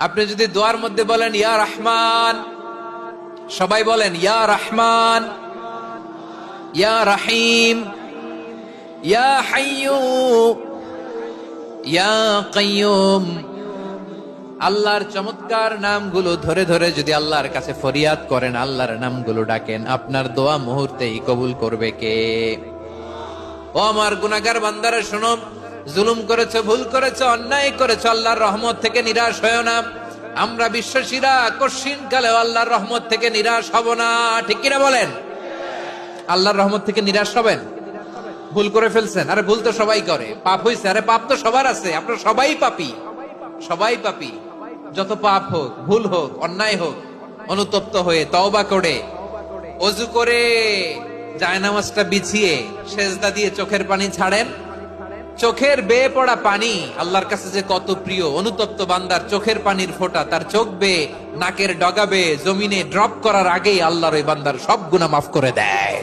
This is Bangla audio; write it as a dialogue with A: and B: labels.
A: আপনি যদি দোয়ার মধ্যে বলেন ইয়া রহমান, সবাই বলেন ইয়া রহমান, ইয়া রহিম, ইয়া হাইয়্যু, ইয়া কাইয়্যুম, আল্লাহর চমৎকার নামগুলো ধরে ধরে যদি আল্লাহর কাছে ফরিয়াদ করেন, আল্লাহর নামগুলো ডাকেন, আপনার দোয়া মুহূর্তেই কবুল করবে কে? ও আমার গুনাহগার বান্দারা শোনো, জুলুম করেছো, ভুল করেছো, অন্যায় করেছো, আল্লাহর রহমত থেকে নিরাশ হয়ো না। আমরা বিশ্বাসীরা কঠিন কালেও আল্লাহর রহমত থেকে নিরাশ হব না, ঠিক কিনা বলেন? আল্লাহর রহমত থেকে নিরাশ হবেন? ভুল করে ফেলছেন, আরে ভুল তো সবাই করে, পাপ হইছে, আরে পাপ তো সবার আছে, আপনারা সবাই পাপী, সবাই পাপী। যত পাপ হোক, ভুল হোক, অন্যায় হোক, অনুতপ্ত হয়ে তওবা করে, ওযু করে, জায়নামাজটা বিছিয়ে সেজদা দিয়ে চোখের পানি ছাড়েন। চোখের বেয়ে পড়া পানি আল্লাহর কাছে যে কত প্রিয়। অনুতপ্ত বান্দার চোখের পানির ফোঁটা তার চোখ বেয়ে, নাকের ডগা বেয়ে জমিনে ড্রপ করার আগেই আল্লাহর ওই বান্দার সব গুনাহ মাফ করে দেয়।